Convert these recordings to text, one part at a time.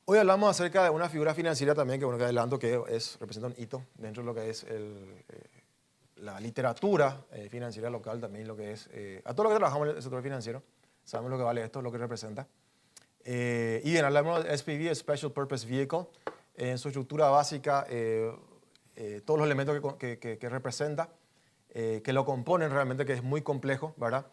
Hoy hablamos acerca de una figura financiera también, que bueno, que adelanto que representa un hito dentro de lo que es la literatura financiera local, también lo que es, a todo lo que trabajamos en el sector financiero, sabemos lo que vale esto, lo que representa. Y bien, hablamos de SPV, Special Purpose Vehicle, en su estructura básica, todos los elementos que representa, que lo componen realmente, que es muy complejo, ¿verdad?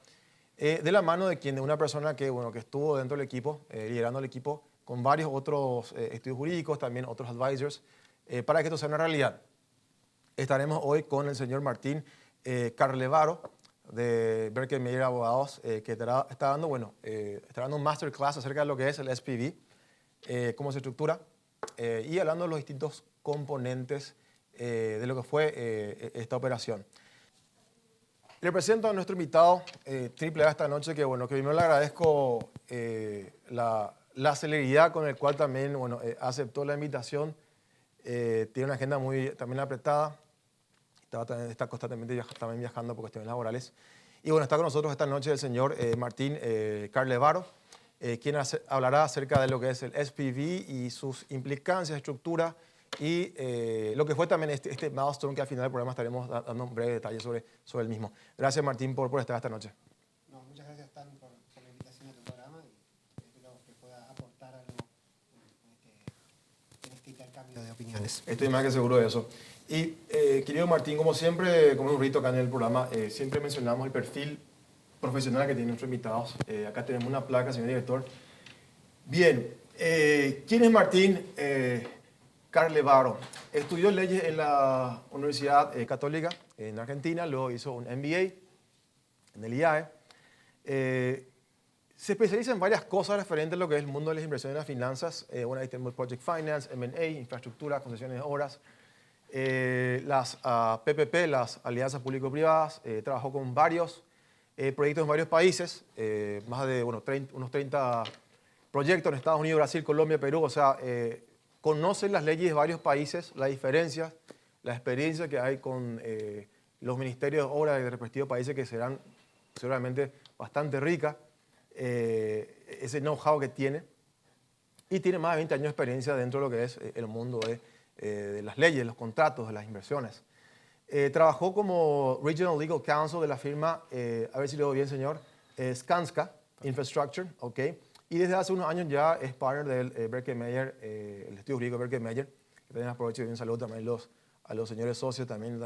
De la mano de una persona que, bueno, que estuvo dentro del equipo, liderando el equipo, con varios otros estudios jurídicos, también otros advisors, para que esto sea una realidad. Estaremos hoy con el señor Martín Carlevaro, de Berkey Meyer Abogados, que está dando un masterclass acerca de lo que es el SPV, cómo se estructura, y hablando de los distintos componentes de lo que fue esta operación. Le presento a nuestro invitado triple A esta noche, que bueno, que primero le agradezco la celeridad con la cual también aceptó la invitación. Tiene una agenda muy también apretada. Está constantemente también viajando por cuestiones laborales. Y bueno, está con nosotros esta noche el señor Martín Carlevaro, quien hablará acerca de lo que es el SPV y sus implicancias, estructura y lo que fue también este milestone, que al final del programa estaremos dando un breve detalle sobre el mismo. Gracias, Martín, por estar esta noche. No, muchas gracias, Stan, por la invitación a tu programa y espero que pueda aportar algo en este intercambio de opiniones. Estoy más que seguro de eso. Y querido Martín, como siempre, como es un rito acá en el programa, siempre mencionamos el perfil profesional que tienen nuestros invitados. Acá tenemos una placa, señor director. Bien, ¿quién es Martín Carlevaro? Estudió leyes en la Universidad Católica en Argentina, luego hizo un MBA en el IAE. Se especializa en varias cosas referentes a lo que es el mundo de las inversiones y las finanzas. Ahí tenemos Project Finance, M&A, infraestructura, concesiones de obras, las PPP, las alianzas público-privadas. Trabajó con varios proyectos en varios países, más de unos 30 proyectos en Estados Unidos, Brasil, Colombia, Perú. O sea, conoce las leyes de varios países, las diferencias, la experiencia que hay con los ministerios de obras de respectivos países, que serán seguramente bastante ricas. Ese know-how que tiene, y tiene más de 20 años de experiencia dentro de lo que es el mundo de las leyes, de los contratos, de las inversiones. Trabajó como Regional Legal Counsel de la firma, a ver si lo digo bien, señor, Skanska Infrastructure, ¿ok? Y desde hace unos años ya es partner del Berkey Meyer, el estudio jurídico Berkey Meyer, que también aprovecho y un saludo también a los señores socios, también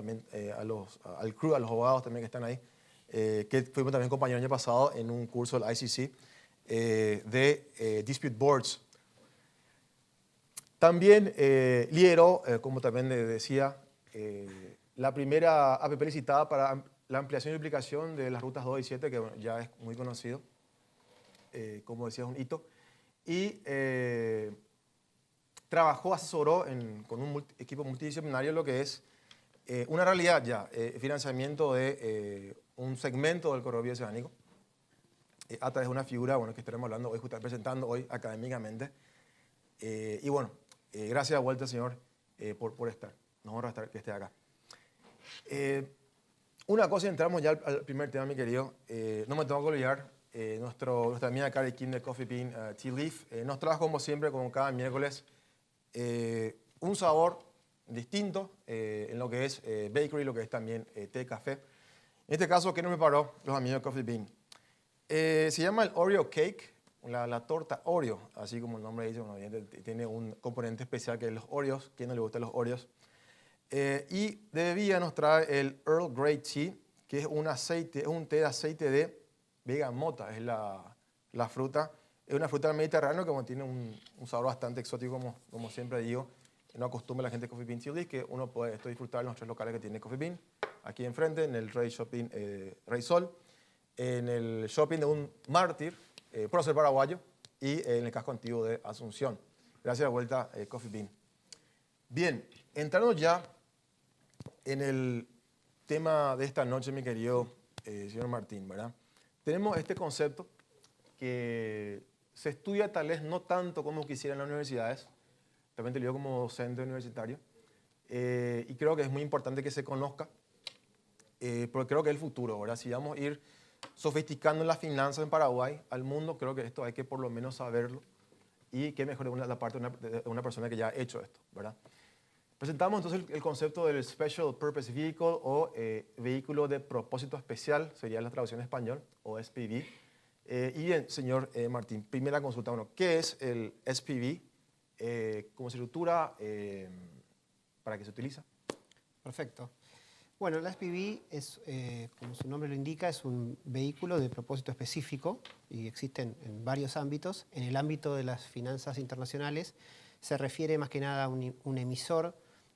al crew, a los abogados también que están ahí. Que fuimos también compañeros el año pasado en un curso del ICC de Dispute Boards. También lideró, como también le decía, la primera APP licitada para la ampliación y duplicación de las rutas 2 y 7, que ya es muy conocido, como decía, es un hito. Y trabajó, asesoró con un equipo multidisciplinario lo que es una realidad ya, financiamiento de un segmento del corredor bioceánico a través de una figura que estaremos hablando hoy, presentando hoy académicamente. Y bueno, gracias de vuelta, señor, por estar. Nos honra que esté acá. Una cosa, y entramos ya al primer tema, mi querido. No me tengo que olvidar, nuestra amiga Carrie Kim de Coffee Bean Tea Leaf nos trajo, como siempre, como cada miércoles, un sabor distinto en lo que es bakery, lo que es también té, café. En este caso, ¿qué nos preparó los amigos de Coffee Bean? Se llma el Oreo Cake, la torta Oreo, así como el nombre dice, tiene un componente especial que es los Oreos. ¿Quién no le gustan los Oreos? Y de bebida nos trae el Earl Grey Tea, que es un té de aceite de bergamota, es la fruta. Es una fruta del Mediterráneo que tiene un sabor bastante exótico, como siempre digo. No acostumbra la gente de Coffee Bean Tea Leaf, que uno puede disfrutar en los 3 locales que tiene Coffee Bean. Aquí enfrente, en el Rey Shopping Rey Sol, en el shopping de un mártir, prócer paraguayo, y en el casco antiguo de Asunción. Gracias de vuelta, Coffee Bean. Bien, entrando ya en el tema de esta noche, mi querido señor Martín, ¿verdad? Tenemos este concepto que se estudia tal vez no tanto como quisiera en las universidades, realmente yo como docente universitario, y creo que es muy importante que se conozca, porque creo que es el futuro, ¿verdad? Si vamos a ir sofisticando las finanzas en Paraguay al mundo, creo que esto hay que por lo menos saberlo y qué mejor la parte de una persona que ya ha hecho esto, ¿verdad? Presentamos entonces el concepto del Special Purpose Vehicle o vehículo de propósito especial, sería la traducción en español, o SPV. Y bien, señor Martín, primera consulta, bueno, ¿qué es el SPV? ¿Cómo se estructura? ¿Para qué se utiliza? Perfecto. Bueno, la SPV es, como su nombre lo indica, es un vehículo de propósito específico y existen en varios ámbitos. En el ámbito de las finanzas internacionales se refiere más que nada a un emisor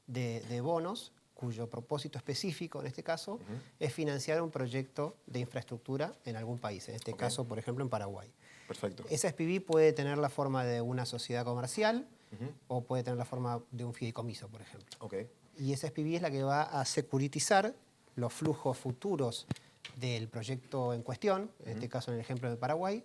de bonos cuyo propósito específico, en este caso, es financiar un proyecto de infraestructura en algún país, en este caso, por ejemplo, en Paraguay. Perfecto. Esa SPV puede tener la forma de una sociedad comercial o puede tener la forma de un fideicomiso, por ejemplo. Okay. Y esa SPV es la que va a securitizar los flujos futuros del proyecto en cuestión, en este caso en el ejemplo de Paraguay,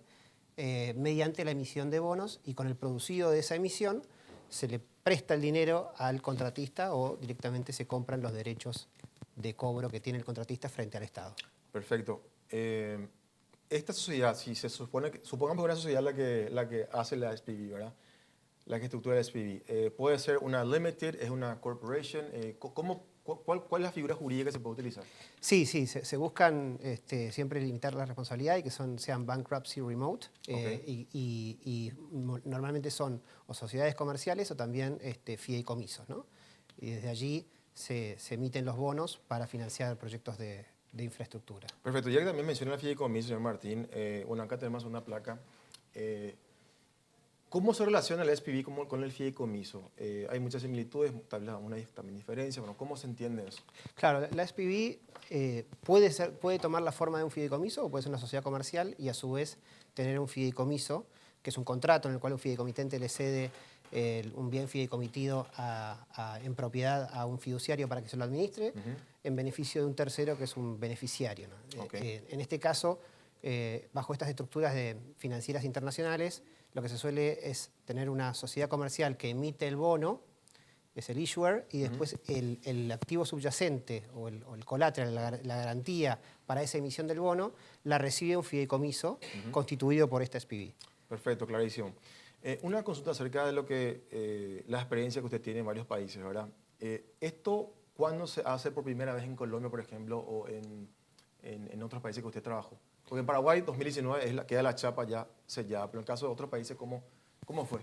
mediante la emisión de bonos, y con el producido de esa emisión se le presta el dinero al contratista o directamente se compran los derechos de cobro que tiene el contratista frente al Estado. Perfecto. Esta sociedad, si se supone que, supongamos que una sociedad la que hace la SPV, ¿verdad? La que estructura la SPV, puede ser una limited, es una corporation. ¿Cuál es la figura jurídica que se puede utilizar? Sí, se buscan siempre limitar la responsabilidad y que sean bankruptcy remote. Y normalmente son o sociedades comerciales o también fideicomisos, ¿no? Y desde allí se emiten los bonos para financiar proyectos de infraestructura. Perfecto. Ya que también menciona el fideicomiso, señor Martín, bueno, acá tenemos una placa. ¿Cómo se relaciona el SPV con el fideicomiso? Hay muchas similitudes, tal vez alguna también diferencia. Bueno, ¿cómo se entiende eso? Claro, la SPV puede tomar la forma de un fideicomiso o puede ser una sociedad comercial y a su vez tener un fideicomiso, que es un contrato en el cual un fideicomitente le cede un bien fideicomitido en propiedad a un fiduciario para que se lo administre, en beneficio de un tercero que es un beneficiario, ¿no? En este caso, bajo estas estructuras financieras internacionales, lo que se suele es tener una sociedad comercial que emite el bono, es el issuer, y después el activo subyacente o el collateral, la garantía para esa emisión del bono, la recibe un fideicomiso constituido por esta SPV. Perfecto, clarísimo. Una consulta acerca de lo que la experiencia que usted tiene en varios países, ¿verdad? ¿Esto cuándo se hace por primera vez en Colombia, por ejemplo, o en otros países que usted trabajó? Porque en Paraguay 2019 queda la chapa ya sellada, pero en el caso de otros países, ¿cómo fue?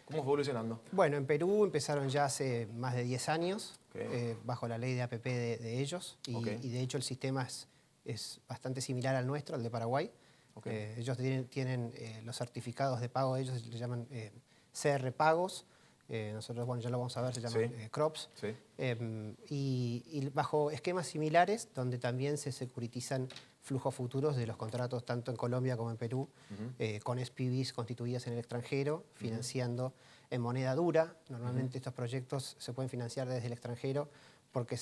¿Cómo fue evolucionando? Bueno, en Perú empezaron ya hace más de 10 años, bajo la ley de APP de ellos, y de hecho el sistema es bastante similar al nuestro, al de Paraguay. Ellos tienen los certificados de pago, ellos se llaman CR Pagos. Nosotros, bueno, ya lo vamos a ver, se llaman CROPS. Sí. Y bajo esquemas similares, donde también se securitizan flujos futuros de los contratos tanto en Colombia como en Perú, con SPVs constituidas en el extranjero, financiando en moneda dura. Normalmente estos proyectos se pueden financiar desde el extranjero porque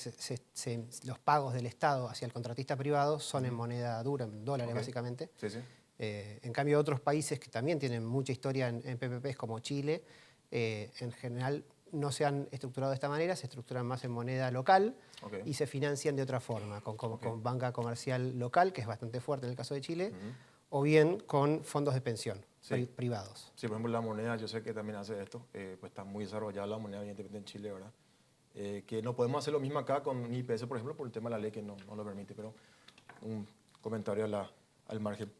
los pagos del Estado hacia el contratista privado son en moneda dura, en dólares básicamente. Sí, sí. En cambio, otros países que también tienen mucha historia en PPPs como Chile, en general no se han estructurado de esta manera, se estructuran más en moneda local y se financian de otra forma, con banca comercial local, que es bastante fuerte en el caso de Chile, o bien con fondos de pensión privados. Sí, por ejemplo, la moneda, yo sé que también hace esto, pues está muy desarrollada la moneda, evidentemente en Chile, ¿verdad? Que no podemos hacer lo mismo acá con IPS, por ejemplo, por el tema de la ley que no lo permite, pero un comentario al margen.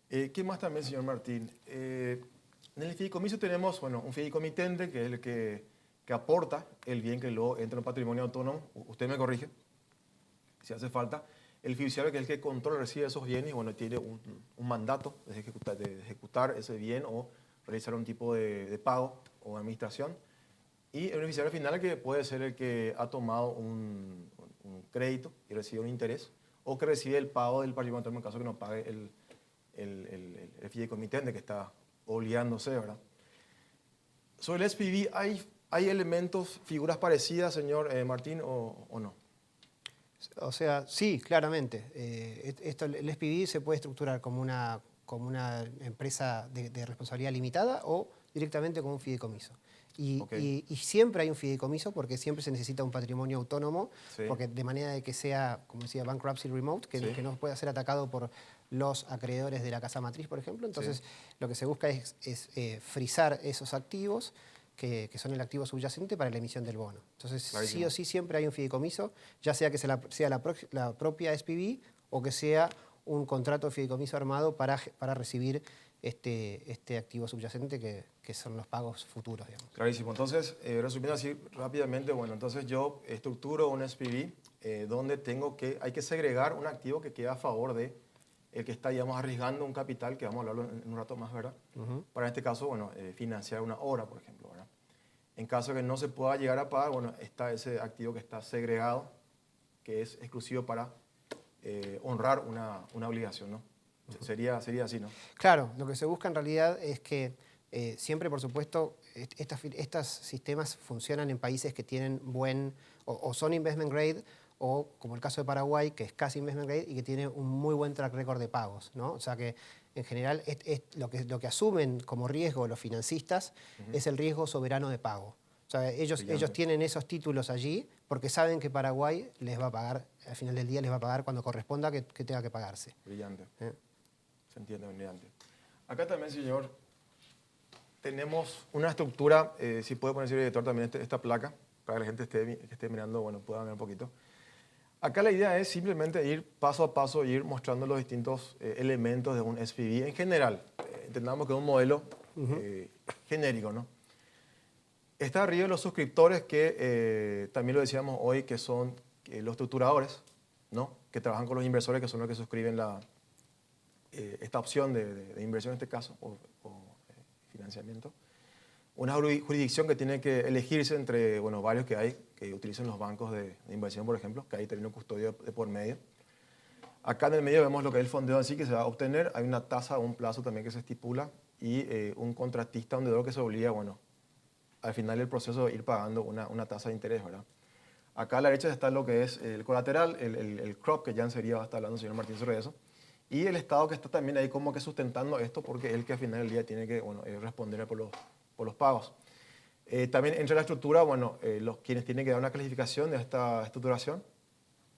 ¿Qué más también, señor Martín? En el fideicomiso tenemos, bueno, un fideicomitente que es el que aporta el bien que luego entra en un patrimonio autónomo. Usted me corrige si hace falta. El fiduciario, que es el que controla, recibe esos bienes, bueno, tiene un mandato de ejecutar ese bien o realizar un tipo de pago o administración. Y el beneficiario final, que puede ser el que ha tomado un crédito y recibe un interés, o que recibe el pago del patrimonio autónomo en caso que no pague el fideicomitente que está obligándose, ¿verdad? Sobre el SPV, ¿hay elementos, figuras parecidas, señor Martín, o no? O sea, sí, claramente. El SPV se puede estructurar como una empresa de responsabilidad limitada o directamente como un fideicomiso. Y, Ok. y siempre hay un fideicomiso porque siempre se necesita un patrimonio autónomo, Sí. porque de manera de que sea, como decía, bankruptcy remote, Sí. que no pueda ser atacado por los acreedores de la casa matriz, por ejemplo. Entonces, Sí. lo que se busca es frizar esos activos, que son el activo subyacente para la emisión del bono. Entonces, sí Clarísimo. o sí siempre hay un fideicomiso, ya sea que sea la propia SPV o que sea un contrato de fideicomiso armado para recibir este activo subyacente que son los pagos futuros, digamos. Clarísimo. Entonces, resumiendo así rápidamente, bueno, entonces yo estructuro un SPV donde hay que segregar un activo que queda a favor de el que está, digamos, arriesgando un capital, que vamos a hablarlo en un rato más, ¿verdad? Para este caso, bueno, financiar una obra, por ejemplo, ¿verdad? En caso de que no se pueda llegar a pagar, bueno, está ese activo que está segregado, que es exclusivo para honrar una obligación, ¿no? Sería así, ¿no? Claro, lo que se busca en realidad es que siempre, por supuesto, estos sistemas funcionan en países que tienen o son investment grade, o como el caso de Paraguay, que es casi investment grade y que tiene un muy buen track record de pagos, ¿no? O sea que en general lo que asumen como riesgo los financistas es el riesgo soberano de pago. O sea, ellos tienen esos títulos allí porque saben que Paraguay les va a pagar, al final del día les va a pagar cuando corresponda que tenga que pagarse. Brillante. Se entiende, brillante. Acá también, señor, tenemos una estructura, si puede poner, señor director, también esta placa, para que la gente que esté mirando, bueno, pueda ver un poquito. Acá la idea es simplemente ir paso a paso, ir mostrando los distintos elementos de un SPV en general. Entendamos que es un modelo genérico, ¿no? Está arriba los suscriptores que también lo decíamos hoy, que son los estructuradores, ¿no? Que trabajan con los inversores, que son los que suscriben esta opción de inversión en este caso, o financiamiento. Una jurisdicción que tiene que elegirse entre, bueno, varios que hay, que utilizan los bancos de inversión, por ejemplo, que hay término custodio de por medio. Acá en el medio vemos lo que es el fondeo en sí que se va a obtener. Hay una tasa o un plazo también que se estipula y un contratista, un deudor que se obliga, bueno, al final del proceso ir pagando una tasa de interés, ¿verdad? Acá a la derecha está lo que es el colateral, el crop, que ya enseguida va a estar hablando el señor Martín sobre eso, y el Estado que está también ahí como que sustentando esto porque es el que al final del día tiene que, bueno, responder por los pagos. También entre la estructura, bueno, quienes tienen que dar una calificación de esta estructuración.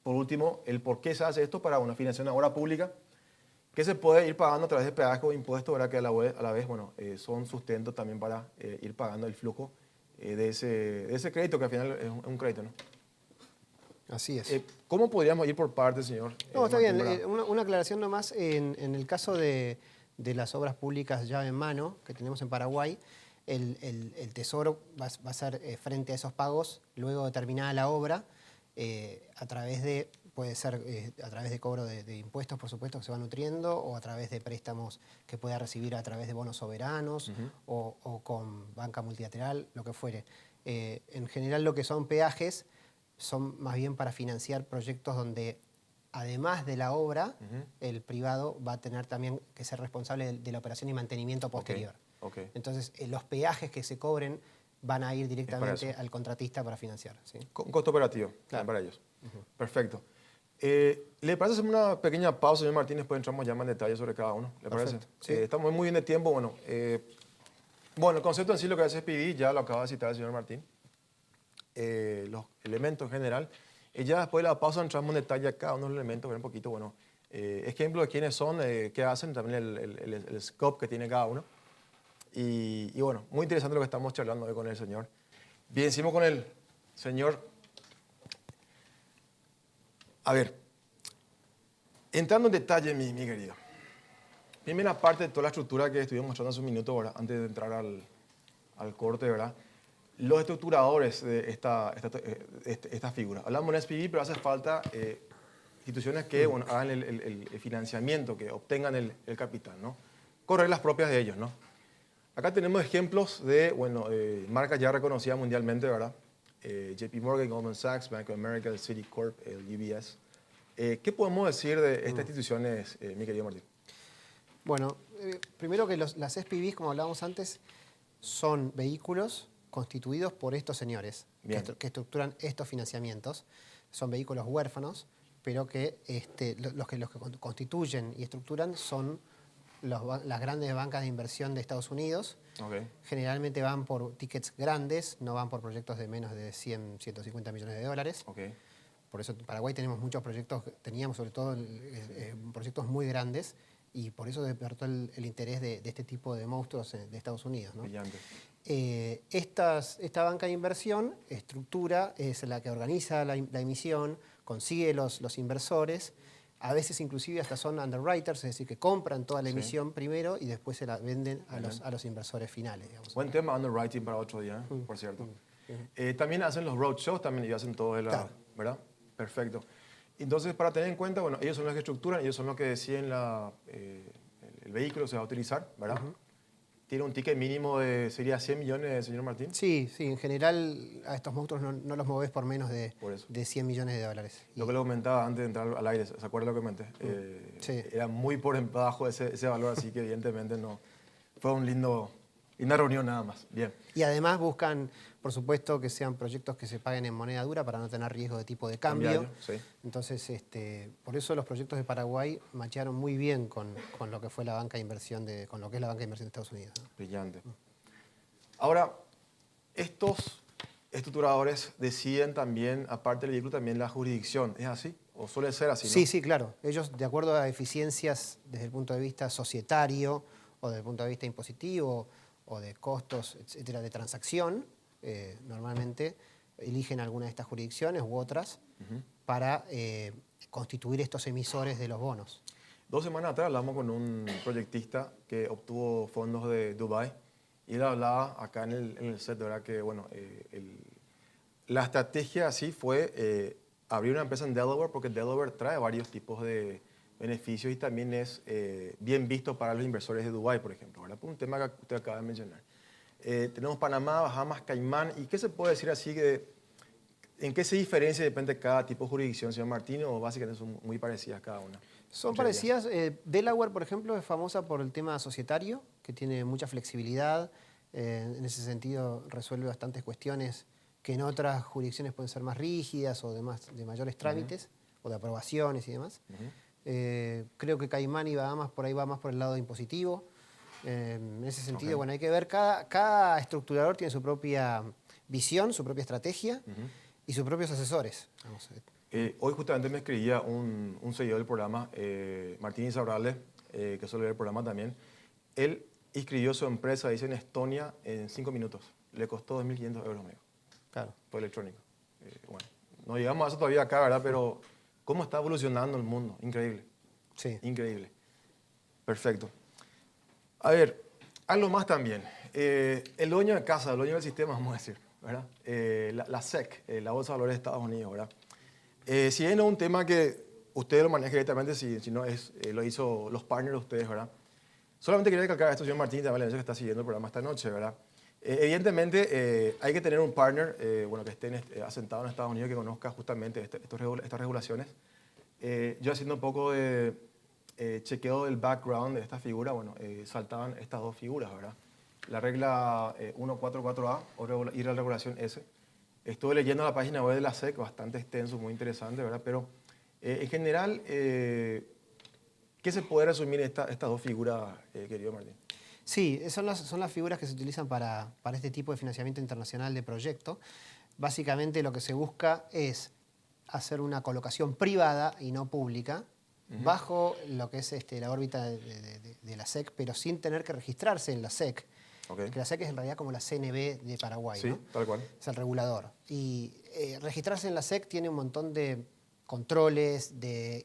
Por último, el por qué se hace esto para una financiación de obra pública que se puede ir pagando a través de peajes o impuestos, ¿verdad? Que a la vez bueno, son sustentos también para ir pagando el flujo de ese crédito, que al final es un crédito, ¿no? Así es. ¿Cómo podríamos ir por partes, señor? No, está Martín, bien. Una aclaración nomás. En el caso de las obras públicas llave en mano que tenemos en Paraguay, el Tesoro va a ser frente a esos pagos, luego de terminada la obra, puede ser a través de cobro de impuestos, por supuesto, que se va nutriendo, o a través de préstamos que pueda recibir a través de bonos soberanos o con banca multilateral, lo que fuere. En general, lo que son peajes son más bien para financiar proyectos donde, además de la obra, el privado va a tener también que ser responsable de la operación y mantenimiento posterior. Okay. Entonces, los peajes que se cobren van a ir directamente al contratista para financiar. ¿Sí? Un costo operativo, claro, para ellos. Perfecto. ¿Le parece hacer una pequeña pausa, señor Martín? Después entramos ya más en detalle sobre cada uno. ¿Le parece? Sí. Estamos muy bien de tiempo. Bueno, el concepto en sí, lo que hace SPV, ya lo acaba de citar el señor Martín. Los elementos en general. Ya después de la pausa entramos en detalle a cada uno de los elementos, ver un poquito, bueno, ejemplo de quiénes son, qué hacen, también el scope que tiene cada uno. Y bueno, muy interesante lo que estamos charlando hoy con el señor. Bien, hicimos con el señor. A ver, entrando en detalle, mi querido. Primera parte de toda la estructura que estuvimos mostrando hace un minuto, ¿verdad? Antes de entrar al corte, ¿verdad? Los estructuradores de esta figura. Hablamos de SPV, pero hace falta instituciones que bueno, hagan el financiamiento, que obtengan el capital, ¿no? Correr las propias de ellos, ¿no? Acá tenemos ejemplos de, bueno, marcas ya reconocidas mundialmente, ¿verdad? JP Morgan, Goldman Sachs, Bank of America, el Citicorp, el UBS. ¿Qué podemos decir de estas instituciones, mi querido Martín? Bueno, primero que las SPVs, como hablábamos antes, son vehículos constituidos por estos señores que estructuran estos financiamientos. Son vehículos huérfanos, pero que los que constituyen y estructuran son las grandes bancas de inversión de Estados Unidos. Ok. Generalmente van por tickets grandes, no van por proyectos de menos de 100, 150 millones de dólares. Ok. Por eso en Paraguay tenemos muchos proyectos, teníamos sobre todo proyectos muy grandes y por eso despertó el interés de este tipo de monstruos de Estados Unidos, ¿no? Brillante. Esta banca de inversión, estructura, es la que organiza la emisión, consigue los inversores, a veces inclusive hasta son underwriters, es decir, que compran toda la emisión primero y después se la venden a los inversores finales. Digamos. Buen tema, underwriting para otro día, por cierto. También hacen los roadshows, también y hacen todo, Claro. ¿verdad? Perfecto. Entonces, para tener en cuenta, bueno, ellos son los que estructuran, ellos son los que deciden el vehículo que se va a utilizar, ¿verdad? ¿Tiene un ticket mínimo de, sería 100 millones, señor Martín? Sí, sí, en general a estos monstruos no los moves por menos Por eso. de 100 millones de dólares. Lo que le comentaba antes de entrar al aire, ¿se acuerda lo que comenté? Sí. Era muy por debajo ese valor, así que evidentemente no. Fue linda reunión nada más. Bien. Y además buscan, por supuesto, que sean proyectos que se paguen en moneda dura para no tener riesgo de tipo de cambio. Cambiario, sí. Entonces, por eso los proyectos de Paraguay machearon muy bien con lo que fue la banca de inversión con lo que es la banca de inversión de Estados Unidos, ¿no? Brillante. Ahora, estos estructuradores deciden también, aparte del vehículo, también la jurisdicción. ¿Es así? ¿O suele ser así? Sí, ¿no? sí, claro. Ellos, de acuerdo a eficiencias desde el punto de vista societario o desde el punto de vista impositivo o de costos, etcétera, de transacción, normalmente eligen alguna de estas jurisdicciones u otras para constituir estos emisores de los bonos. 2 semanas atrás hablamos con un proyectista que obtuvo fondos de Dubái y él hablaba acá en el set, de verdad que, bueno, la estrategia así fue abrir una empresa en Delaware porque Delaware trae varios tipos de beneficios y también es bien visto para los inversores de Dubái, por ejemplo, ¿verdad? Por un tema que usted acaba de mencionar. Tenemos Panamá, Bahamas, Caimán, ¿y qué se puede decir así en qué se diferencia depende de cada tipo de jurisdicción, señor Martín, o básicamente son muy parecidas cada una? Son parecidas. Delaware, por ejemplo, es famosa por el tema societario, que tiene mucha flexibilidad. En ese sentido, resuelve bastantes cuestiones que en otras jurisdicciones pueden ser más rígidas o de mayores trámites o de aprobaciones y demás. Creo que Caimán y Bahamas por ahí va más por el lado impositivo. En ese sentido, bueno, hay que ver, cada estructurador tiene su propia visión, su propia estrategia y sus propios asesores. Vamos a ver. Hoy justamente me escribía un seguidor del programa, Martín Isaurralde, que suele ver el programa también. Él inscribió su empresa, dice, en Estonia en 5 minutos. Le costó 2.500 euros, amigo. Claro. Todo electrónico. Bueno, no llegamos a eso todavía acá, ¿verdad? Pero cómo está evolucionando el mundo. Increíble. Sí. Increíble. Perfecto. A ver, algo más también. El dueño de casa, el dueño del sistema, vamos a decir, ¿verdad? La SEC, la Bolsa de Valores de Estados Unidos, ¿verdad? Si bien no es un tema que ustedes lo manejan directamente, si no lo hizo los partners de ustedes, ¿verdad? Solamente quería recalcar esto, señor Martín, también que está siguiendo el programa esta noche, ¿verdad? Evidentemente, hay que tener un partner bueno, que esté asentado en Estados Unidos, que conozca justamente estas regulaciones. Yo haciendo un poco de chequeo del background de esta figura, bueno, saltaban estas dos figuras, ¿verdad? La regla 144A y la regulación S. Estuve leyendo la página web de la SEC, bastante extenso, muy interesante, ¿verdad? Pero en general, ¿qué se puede resumir estas dos figuras, querido Martín? Sí, son las figuras que se utilizan para este tipo de financiamiento internacional de proyecto. Básicamente lo que se busca es hacer una colocación privada y no pública bajo lo que es la órbita de la SEC, pero sin tener que registrarse en la SEC. Okay. Que la SEC es en realidad como la CNB de Paraguay, sí, ¿no? Tal cual. Es el regulador. Y registrarse en la SEC tiene un montón de controles, de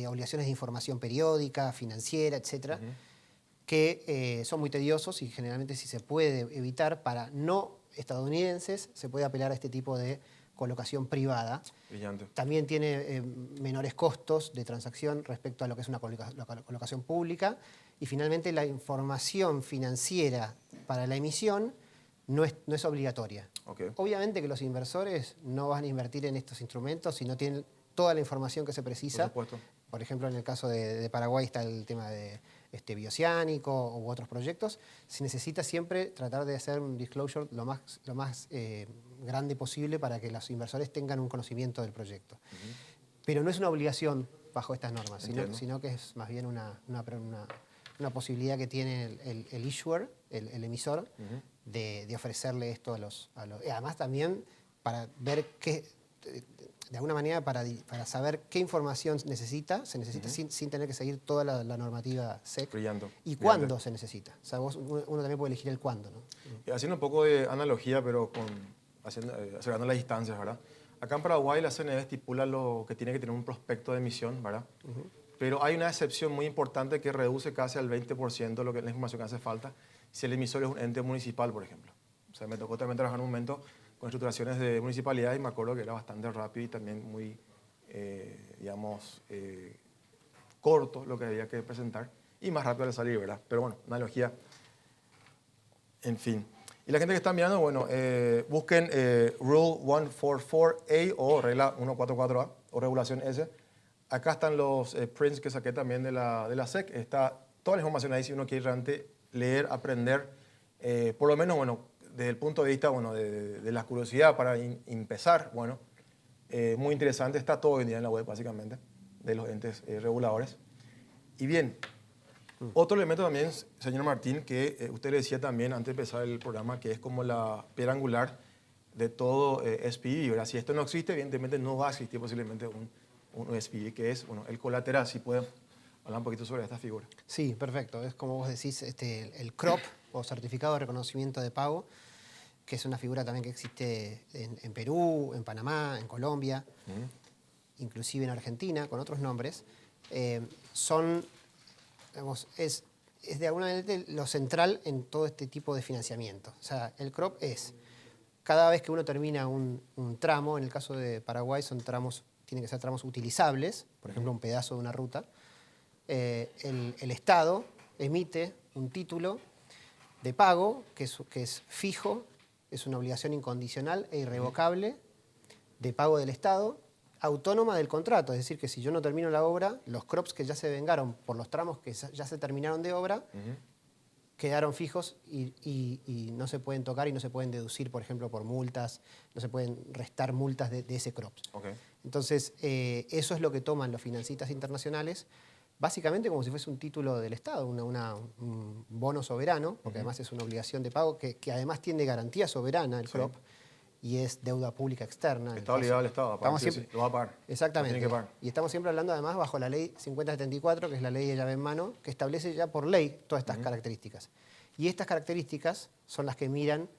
obligaciones de información periódica, financiera, etcétera, que son muy tediosos y generalmente si se puede evitar para no estadounidenses, se puede apelar a este tipo de colocación privada. Brillante. También tiene menores costos de transacción respecto a lo que es una colocación pública. Y finalmente la información financiera para la emisión no es obligatoria. Okay. Obviamente que los inversores no van a invertir en estos instrumentos si no tienen toda la información que se precisa. Por supuesto. Por ejemplo, en el caso de Paraguay está el tema de bioceánico u otros proyectos. Se necesita siempre tratar de hacer un disclosure lo más grande posible para que los inversores tengan un conocimiento del proyecto. Pero no es una obligación bajo estas normas, sino que es más bien una una posibilidad que tiene el issuer, el emisor, de ofrecerle esto a los... y además también para ver qué, de alguna manera para saber qué información se necesita sin tener que seguir toda la normativa SEC. Brillante. Y cuándo se necesita. O sea, uno también puede elegir el cuándo, ¿no? Y haciendo un poco de analogía, pero acercando las distancias, ¿verdad? Acá en Paraguay la CNE estipula lo que tiene que tener un prospecto de emisión, ¿verdad? Pero hay una excepción muy importante que reduce casi al 20% lo que es la información que hace falta si el emisor es un ente municipal, por ejemplo. O sea, me tocó también trabajar en un momento con estructuraciones de municipalidad y me acuerdo que era bastante rápido y también muy, digamos, corto lo que había que presentar y más rápido de salir, ¿verdad? Pero bueno, analogía, en fin. Y la gente que está mirando, bueno, busquen Rule 144A o regla 144A o regulación S. Acá están los prints que saqué también de la SEC. Está toda la información ahí si uno quiere realmente leer, aprender, por lo menos, bueno, desde el punto de vista, bueno, de la curiosidad para empezar, bueno, muy interesante. Está todo hoy en día en la web, básicamente, de los entes reguladores. Y bien, otro elemento también, señor Martín, que usted le decía también antes de empezar el programa, que es como la piedra angular de todo SPV, ¿verdad? Si esto no existe, evidentemente no va a existir posiblemente un SPV, que es, bueno, el colateral. Si puede hablar un poquito sobre esta figura. Sí, perfecto. Es como vos decís, el CROP, o Certificado de Reconocimiento de Pago, que es una figura también que existe en Perú, en Panamá, en Colombia, inclusive en Argentina, con otros nombres. Son, digamos, es de alguna manera lo central en todo este tipo de financiamiento. O sea, el CROP es, cada vez que uno termina un tramo, en el caso de Paraguay tienen que ser tramos utilizables, por ejemplo, un pedazo de una ruta, el Estado emite un título de pago que es fijo, es una obligación incondicional e irrevocable de pago del Estado, autónoma del contrato. Es decir, que si yo no termino la obra, los CROPs que ya se vengaron por los tramos que ya se terminaron de obra, quedaron fijos y no se pueden tocar y no se pueden deducir, por ejemplo, por multas, no se pueden restar multas de ese CROPS. Okay. Entonces, eso es lo que toman los financistas internacionales, básicamente como si fuese un título del Estado, un bono soberano, porque además es una obligación de pago que además tiene garantía soberana el CROP y es deuda pública externa. Está obligado el Estado a pagar, lo va a pagar. Exactamente. Lo tiene que pagar. Y estamos siempre hablando además bajo la ley 5074, que es la ley de llave en mano, que establece ya por ley todas estas características. Y estas características son las que miran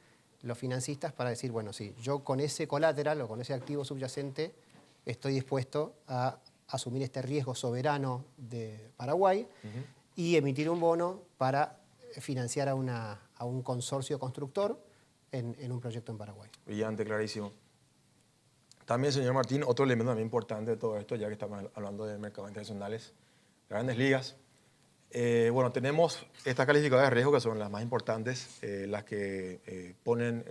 los financistas para decir, bueno, sí, yo con ese colateral o con ese activo subyacente estoy dispuesto a asumir este riesgo soberano de Paraguay y emitir un bono para financiar a un consorcio constructor en un proyecto en Paraguay. Brillante, clarísimo. También, señor Martín, otro elemento también importante de todo esto, ya que estamos hablando de mercados internacionales, grandes ligas. Bueno, tenemos estas calificadoras de riesgo que son las más importantes, las que ponen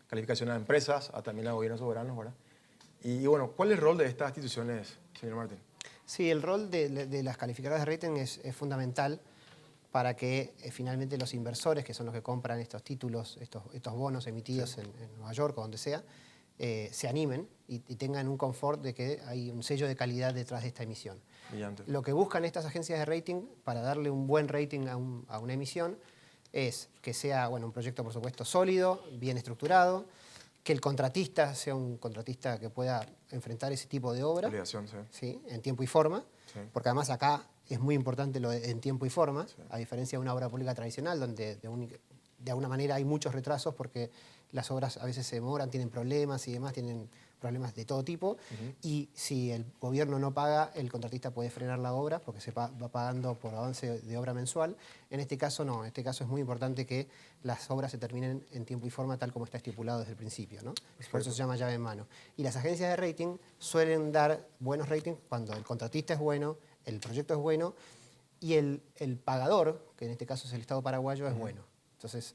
calificación a empresas, también a gobiernos soberanos, ¿verdad? Y bueno, ¿cuál es el rol de estas instituciones, señor Martín? Sí, el rol de las calificadoras de rating es fundamental para que finalmente los inversores, que son los que compran estos títulos, estos bonos emitidos en Nueva York o donde sea, se animen y tengan un confort de que hay un sello de calidad detrás de esta emisión. Brillante. Lo que buscan estas agencias de rating para darle un buen rating a una emisión es que sea, bueno, un proyecto, por supuesto, sólido, bien estructurado, que el contratista sea un contratista que pueda enfrentar ese tipo de obra. Obligación, sí. ¿Sí? En tiempo y forma, porque además acá es muy importante lo en tiempo y forma, a diferencia de una obra pública tradicional, donde de alguna manera hay muchos retrasos porque las obras a veces se demoran, tienen problemas y demás, tienen problemas de todo tipo, y si el gobierno no paga, el contratista puede frenar la obra porque se va pagando por avance de obra mensual. En este caso no, en este caso es muy importante que las obras se terminen en tiempo y forma tal como está estipulado desde el principio, ¿no? Por eso se llama llave en mano. Y las agencias de rating suelen dar buenos ratings cuando el contratista es bueno, el proyecto es bueno y el pagador, que en este caso es el Estado paraguayo, es bueno. Entonces,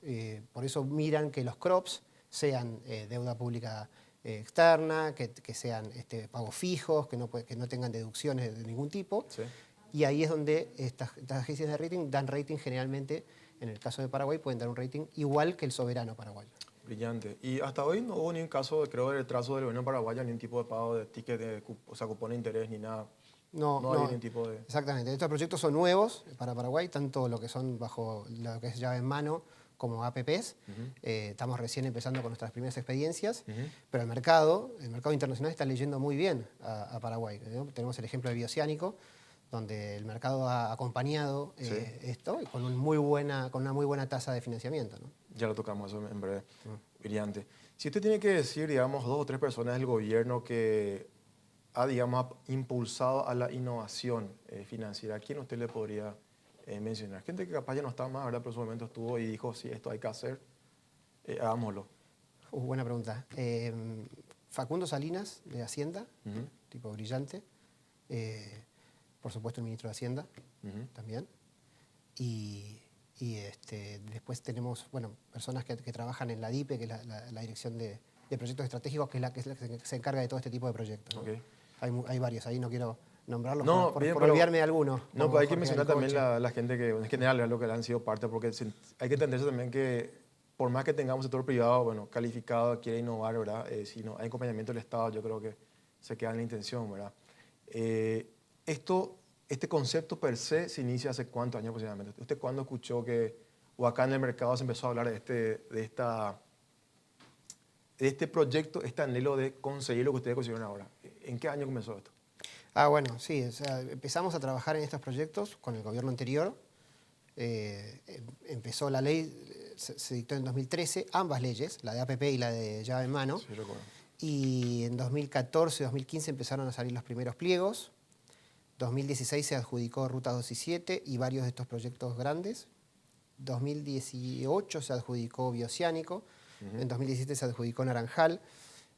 por eso miran que los CROPs sean deuda pública externa, que sean pagos fijos, que no tengan deducciones de ningún tipo. Sí. Y ahí es donde estas agencias de rating dan rating generalmente, en el caso de Paraguay, pueden dar un rating igual que el soberano paraguayo. Brillante. Y hasta hoy no hubo ni un caso, creo, de retraso del gobierno paraguayo, ni un tipo de pago de ticket, o sea, cupón de interés, ni nada No hay ningún tipo de... Exactamente. Estos proyectos son nuevos para Paraguay, tanto lo que son bajo lo que es llave en mano como APPs. Estamos recién empezando con nuestras primeras experiencias, pero el mercado internacional está leyendo muy bien a Paraguay, ¿no? Tenemos el ejemplo de Bioceánico, donde el mercado ha acompañado esto y con una muy buena tasa de financiamiento, ¿no? Ya lo tocamos eso en breve. Brillante. Si usted tiene que decir, digamos, 2 o 3 personas del gobierno que ha, digamos, impulsado a la innovación financiera, ¿a quién usted le podría mencionar? Gente que capaz ya no está más, ¿verdad? Pero en su momento estuvo y dijo, sí, esto hay que hacer, hagámoslo. Buena pregunta. Facundo Salinas, de Hacienda, tipo brillante. Por supuesto, el ministro de Hacienda también. Y después tenemos personas que trabajan en la DIPE, que es la Dirección de Proyectos Estratégicos, que es la que se encarga de todo este tipo de proyectos, ¿no? Okay. Hay varios ahí, no quiero nombrarlos por bien, olvidarme de algunos. No, pero hay que Jorge mencionar también Alcoche. la gente que en general es lo que le han sido parte, porque hay que entenderse también que por más que tengamos sector privado, bueno, calificado, quiere innovar, ¿verdad? Si no hay acompañamiento del Estado, yo creo que se queda en la intención, ¿verdad? Este concepto per se se inicia hace cuántos años aproximadamente. ¿Usted cuándo escuchó que, o acá en el mercado se empezó a hablar de este proyecto, este anhelo de conseguir lo que ustedes consiguieron ahora? ¿En qué año comenzó esto? Bueno, sí, o sea, empezamos a trabajar en estos proyectos con el gobierno anterior. Empezó la ley, se dictó en 2013, ambas leyes, la de APP y la de llave en mano. Sí, recuerdo. Y en 2014, 2015 empezaron a salir los primeros pliegos. 2016 se adjudicó Ruta 2 y 7 y varios de estos proyectos grandes. 2018 se adjudicó Bioceánico. En 2017 se adjudicó Naranjal.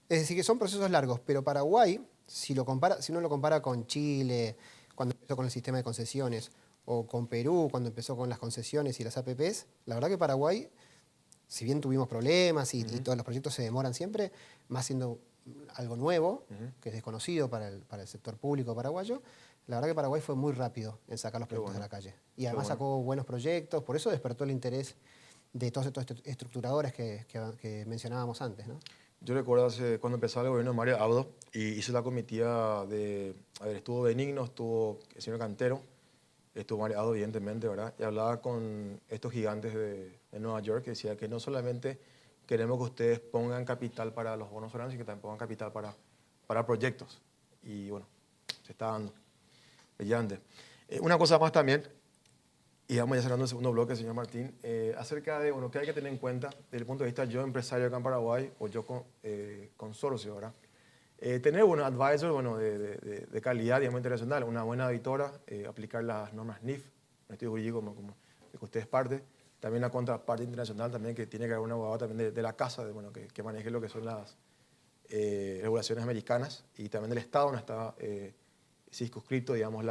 Es decir, que son procesos largos, pero Paraguay, si uno lo compara con Chile, cuando empezó con el sistema de concesiones, o con Perú, cuando empezó con las concesiones y las APPs, la verdad que Paraguay, si bien tuvimos problemas y todos los proyectos se demoran siempre, más siendo algo nuevo, que es desconocido para el sector público paraguayo, la verdad que Paraguay fue muy rápido en sacar los proyectos de la calle. Y además sacó buenos proyectos, por eso despertó el interés de todos estos estructuradores que mencionábamos antes, ¿no? Yo recuerdo cuando empezó el gobierno de Mario Abdo y hizo la comitiva estuvo Benigno, estuvo el señor Cantero, estuvo Mario Abdo evidentemente, ¿verdad? Y hablaba con estos gigantes de Nueva York que decía que no solamente queremos que ustedes pongan capital para los bonos soberanos, sino que también pongan capital para proyectos. Y bueno, se está dando. Brillante. Una cosa más también, y vamos ya cerrando el segundo bloque, señor Martín, acerca de, bueno, qué hay que tener en cuenta desde el punto de vista yo empresario acá en Paraguay o yo consorcio, ¿verdad? Tener buenos advisors, bueno, de calidad, digamos, internacional, una buena auditora, aplicar las normas NIF, un estudio jurídico como de que usted es parte, también la contraparte internacional también, que tiene que haber un abogado también de la casa, que maneje lo que son las regulaciones americanas y también del Estado, donde está circunscrito, digamos,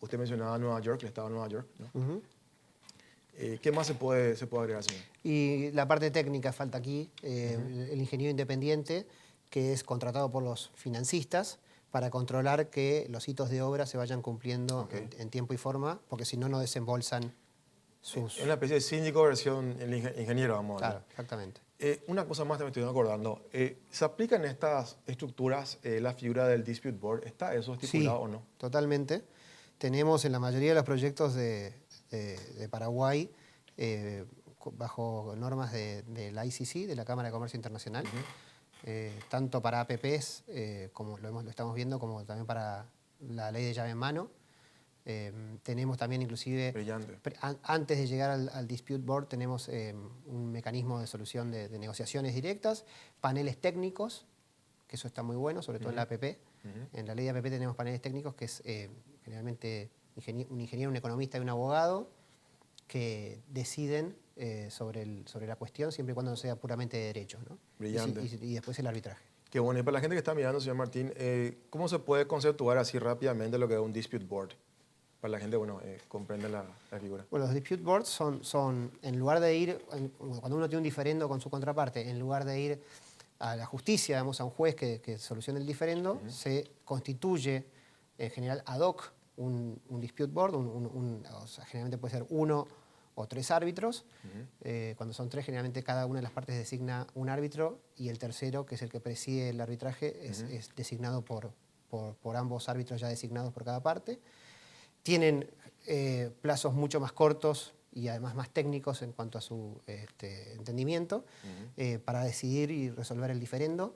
usted mencionaba Nueva York, el Estado de Nueva York, ¿no? ¿Qué más se puede agregar, señor? Y la parte técnica falta aquí, el ingeniero independiente, que es contratado por los financistas para controlar que los hitos de obra se vayan cumpliendo en tiempo y forma, porque si no, no desembolsan sus... Es una especie de síndico versión el ingeniero, vamos a ver. Claro, exactamente. Una cosa más que me estoy acordando. ¿Se aplica en estas estructuras la figura del dispute board? ¿Está eso estipulado o no? Totalmente. Tenemos en la mayoría de los proyectos de Paraguay, bajo normas de la ICC, de la Cámara de Comercio Internacional, tanto para APPs, como lo estamos viendo, como también para la ley de llave en mano. Tenemos también inclusive, antes de llegar al Dispute Board, tenemos un mecanismo de solución de negociaciones directas, paneles técnicos, que eso está muy bueno, sobre todo en la APP. En la ley de APP tenemos paneles técnicos, que es generalmente un ingeniero, un economista y un abogado, que deciden sobre la cuestión, siempre y cuando no sea puramente de derecho, ¿no? Brillante. Y después el arbitraje. Qué bueno. Y para la gente que está mirando, señor Martín, ¿cómo se puede conceptuar así rápidamente lo que es un dispute board? Para la gente, bueno, comprende la figura. Bueno, los dispute boards son en lugar de ir, cuando uno tiene un diferendo con su contraparte, en lugar de ir a la justicia, digamos, a un juez que solucione el diferendo, se constituye en general ad hoc un dispute board, o sea, generalmente puede ser 1 o 3 árbitros. Cuando son 3, generalmente cada una de las partes designa un árbitro y el tercero, que es el que preside el arbitraje, es designado por por ambos árbitros ya designados por cada parte. Tienen plazos mucho más cortos y además más técnicos en cuanto a su entendimiento para decidir y resolver el diferendo.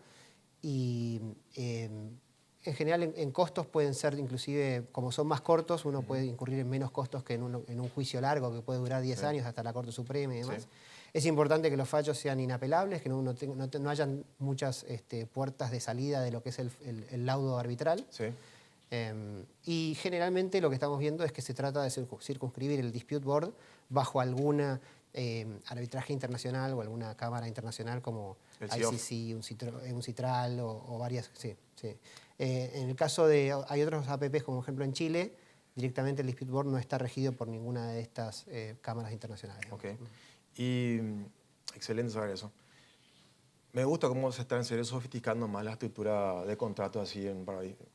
Y en general en costos pueden ser, inclusive, como son más cortos, uno puede incurrir en menos costos que en un juicio largo que puede durar 10 años hasta la Corte Suprema y demás. Es importante que los fallos sean inapelables, que no hayan muchas puertas de salida de lo que es el laudo arbitral. Y generalmente lo que estamos viendo es que se trata de circunscribir el dispute board bajo alguna arbitraje internacional o alguna cámara internacional como ICC, un Citral o varias. En el caso de, hay otros APPs, como por ejemplo en Chile, directamente el dispute board no está regido por ninguna de estas cámaras internacionales. Y excelente saber eso. Me gusta cómo se está en serio sofisticando más la estructura de contrato así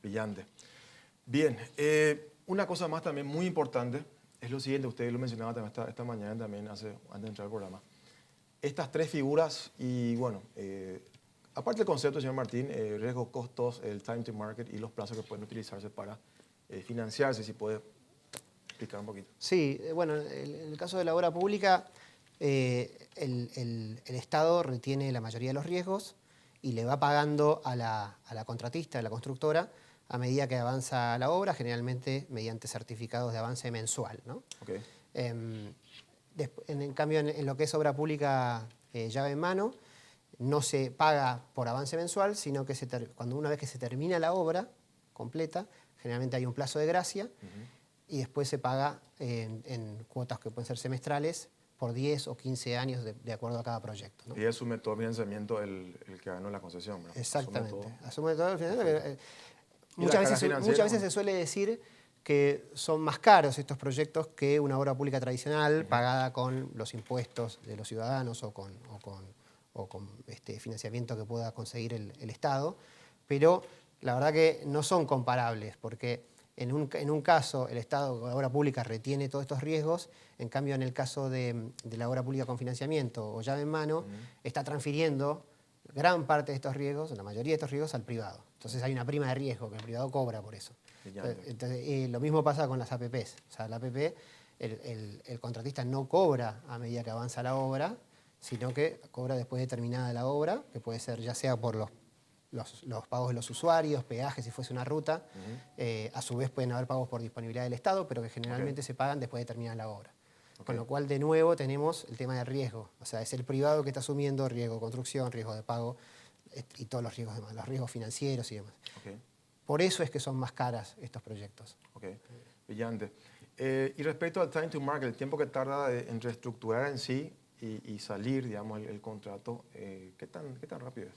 brillante. Bien, una cosa más también muy importante es lo siguiente, usted lo mencionaba también esta mañana también antes de entrar al programa. Estas tres figuras y bueno, aparte del concepto, señor Martín, riesgos, costos, el time to market y los plazos que pueden utilizarse para financiarse, si puede explicar un poquito. Sí, bueno, en el caso de la obra pública, el Estado retiene la mayoría de los riesgos y le va pagando a la contratista, a la constructora, a medida que avanza la obra, generalmente mediante certificados de avance mensual, ¿no? En cambio, en lo que es obra pública llave en mano, no se paga por avance mensual, sino que una vez que se termina la obra completa, generalmente hay un plazo de gracia y después se paga en cuotas que pueden ser semestrales por 10 o 15 años de acuerdo a cada proyecto, ¿no? Y asume todo el financiamiento el que ganó la concesión, ¿verdad? Exactamente. Asume todo el financiamiento. Muchas veces se suele decir que son más caros estos proyectos que una obra pública tradicional pagada con los impuestos de los ciudadanos o con financiamiento que pueda conseguir el Estado, pero la verdad que no son comparables porque en un caso el Estado, la obra pública, retiene todos estos riesgos, en cambio en el caso de la obra pública con financiamiento o llave en mano, está transfiriendo gran parte de estos riesgos, la mayoría de estos riesgos, al privado. Entonces hay una prima de riesgo que el privado cobra por eso. Entonces, lo mismo pasa con las APPs. O sea, la APP, el contratista no cobra a medida que avanza la obra, sino que cobra después de terminada la obra, que puede ser ya sea por los pagos de los usuarios, peajes si fuese una ruta. A su vez pueden haber pagos por disponibilidad del Estado, pero que generalmente se pagan después de terminar la obra. Con lo cual, de nuevo, tenemos el tema de riesgo. O sea, es el privado que está asumiendo riesgo de construcción, riesgo de pago y todos los riesgos demás, los riesgos financieros y demás. Por eso es que son más caras estos proyectos. Brillante. Y respecto al time to market, el tiempo que tarda en reestructurar en sí y salir, digamos, el contrato, ¿qué tan rápido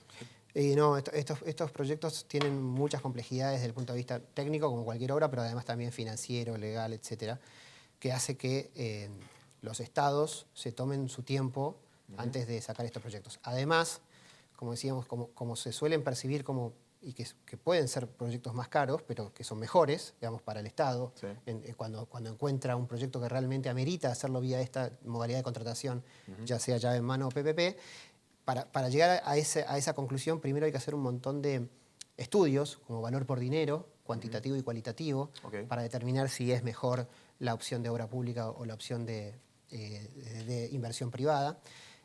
es? No, estos proyectos tienen muchas complejidades desde el punto de vista técnico, como cualquier obra, pero además también financiero, legal, etcétera, que hace que los estados se tomen su tiempo antes de sacar estos proyectos. Además, como decíamos, como se suelen percibir y que pueden ser proyectos más caros, pero que son mejores, digamos, para el Estado, cuando encuentra un proyecto que realmente amerita hacerlo vía esta modalidad de contratación, ya sea llave en mano o PPP, para llegar a esa conclusión, primero hay que hacer un montón de estudios, como valor por dinero, cuantitativo y cualitativo, para determinar si es mejor la opción de obra pública o la opción de inversión privada.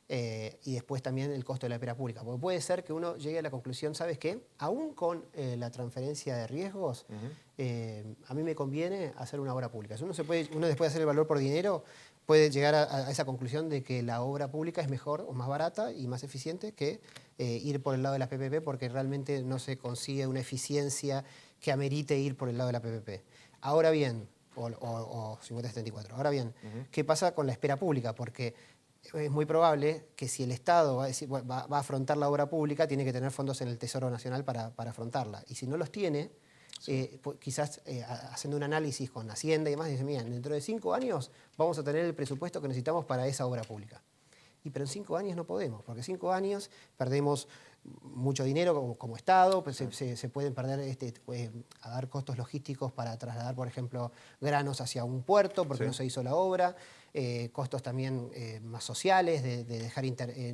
Y después también el costo de la espera pública. Porque puede ser que uno llegue a la conclusión, ¿sabes qué? Aún con la transferencia de riesgos, a mí me conviene hacer una obra pública. Si uno después de hacer el valor por dinero, puede llegar a esa conclusión de que la obra pública es mejor o más barata y más eficiente que ir por el lado de la PPP, porque realmente no se consigue una eficiencia que amerite ir por el lado de la PPP. Ahora bien, o 50-74. Ahora bien, ¿qué pasa con la espera pública? Porque es muy probable que si el Estado va a afrontar la obra pública, tiene que tener fondos en el Tesoro Nacional para afrontarla. Y si no los tiene, quizás haciendo un análisis con Hacienda y demás, dice, mira, dentro de 5 años vamos a tener el presupuesto que necesitamos para esa obra pública. Pero en 5 años no podemos, porque 5 años perdemos mucho dinero como Estado, pues se pueden perder, a dar costos logísticos para trasladar, por ejemplo, granos hacia un puerto porque Sí. no se hizo la obra, costos también más sociales de dejar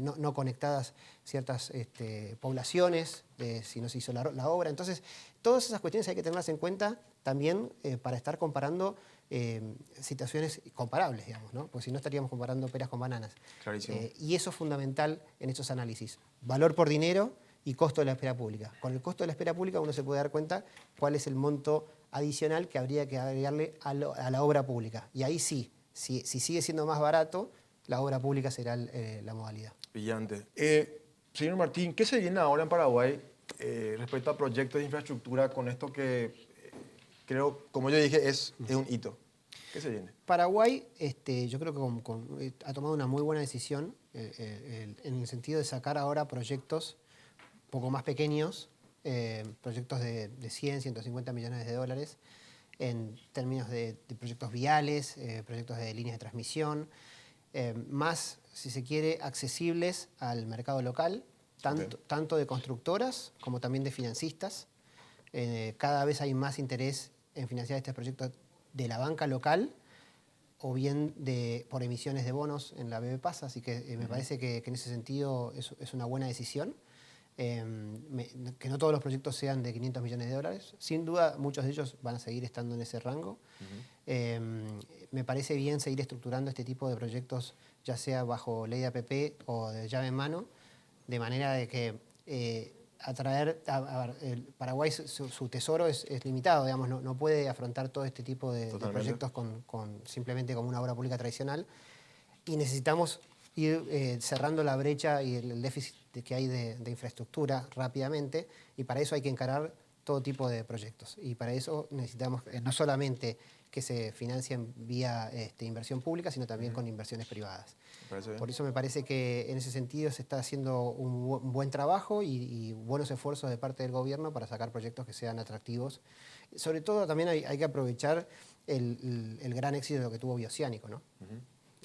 no conectadas ciertas poblaciones si no se hizo la obra. Entonces, todas esas cuestiones hay que tenerlas en cuenta también para estar comparando situaciones comparables, digamos, ¿no? Porque si no estaríamos comparando peras con bananas. Clarísimo. Y eso es fundamental en estos análisis. Valor por dinero y costo de la espera pública. Con el costo de la espera pública uno se puede dar cuenta cuál es el monto adicional que habría que agregarle a la obra pública. Y ahí sí, si sigue siendo más barato, la obra pública será la modalidad. Brillante. Señor Martín, ¿qué se viene ahora en Paraguay respecto a proyectos de infraestructura con esto que creo, como yo dije, es un hito? ¿Qué se viene? Paraguay, yo creo que ha tomado una muy buena decisión en el sentido de sacar ahora proyectos un poco más pequeños, proyectos de 100, 150 millones de dólares, en términos de proyectos viales, proyectos de líneas de transmisión, más, si se quiere, accesibles al mercado local, tanto de constructoras como también de financistas. Cada vez hay más interés en financiar este proyecto de la banca local o bien por emisiones de bonos en la BB Pasa, así que me parece que en ese sentido es una buena decisión. Que no todos los proyectos sean de 500 millones de dólares. Sin duda, muchos de ellos van a seguir estando en ese rango. Me parece bien seguir estructurando este tipo de proyectos, ya sea bajo ley de APP o de llave en mano, de manera de que el Paraguay, su tesoro es limitado, digamos, no puede afrontar todo este tipo de proyectos simplemente como una obra pública tradicional, y necesitamos ir cerrando la brecha y el déficit que hay de infraestructura rápidamente, y para eso hay que encarar todo tipo de proyectos. Y para eso necesitamos no solamente que se financien vía inversión pública, sino también con inversiones privadas. Por eso me parece que en ese sentido se está haciendo un buen trabajo y buenos esfuerzos de parte del gobierno para sacar proyectos que sean atractivos. Sobre todo también hay que aprovechar el gran éxito de lo que tuvo Bioceánico, ¿no?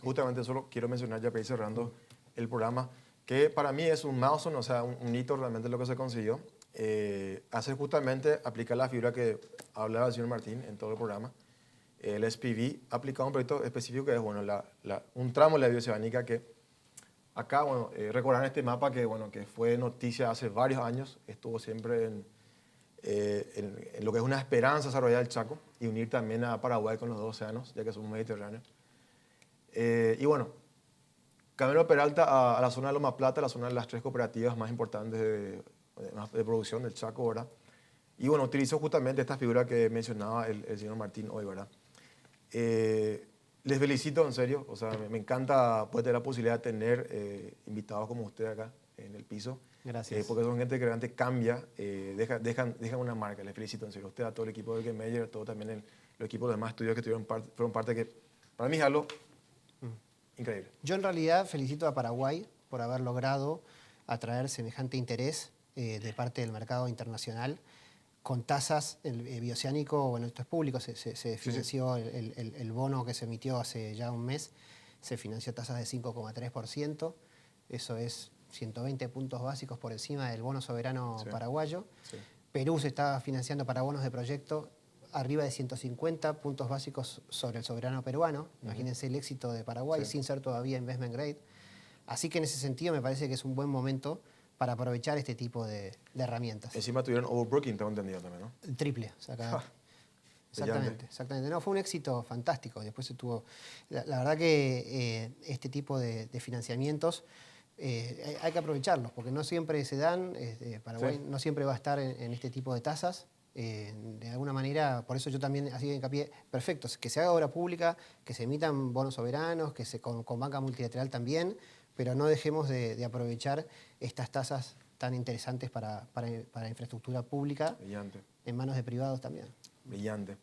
Justamente solo quiero mencionar, ya para ir cerrando el programa, que para mí es un milestone, o sea, un hito realmente lo que se consiguió. Hace justamente aplicar la figura que hablaba el señor Martín en todo el programa. El SPV ha aplicado un proyecto específico que es un tramo de la bioceánica que acá, recordarán este mapa que fue noticia hace varios años, estuvo siempre en lo que es una esperanza desarrollar el Chaco y unir también a Paraguay con los dos océanos, ya que somos mediterráneos. Y bueno, Camino Peralta a la zona de Loma Plata, la zona de las 3 cooperativas más importantes de producción del Chaco, ¿verdad? Y bueno, utilizó justamente esta figura que mencionaba el señor Martín hoy, ¿verdad? Les felicito, en serio, o sea, me encanta poder tener la posibilidad de tener invitados como usted acá en el piso. Gracias. Porque son gente que realmente cambia, dejan una marca. Les felicito, en serio, a usted, a todo el equipo de Meyer, a todo también los equipos de demás estudios que fueron parte que para mí es algo increíble. Yo en realidad felicito a Paraguay por haber logrado atraer semejante interés de parte del mercado internacional con tasas. El Bioceánico, bueno, esto es público, se financió el bono que se emitió hace ya un mes, se financió a tasas de 5,3%, eso es 120 puntos básicos por encima del bono soberano paraguayo. Sí. Perú se está financiando para bonos de proyecto arriba de 150 puntos básicos sobre el soberano peruano. Imagínense el éxito de Paraguay sin ser todavía investment grade. Así que en ese sentido me parece que es un buen momento para aprovechar este tipo de herramientas. Encima tuvieron overbooking, tengo entendido también, ¿no? El triple, o sea, exactamente. No, fue un éxito fantástico. Después se tuvo... La verdad que este tipo de financiamientos hay que aprovecharlos, porque no siempre se dan. Paraguay no siempre va a estar en este tipo de tasas. De alguna manera, por eso yo también hacía hincapié, perfecto, que se haga obra pública, que se emitan bonos soberanos, que con banca multilateral también, pero no dejemos de aprovechar estas tasas tan interesantes para infraestructura pública. Brillante. En manos de privados también. Brillante.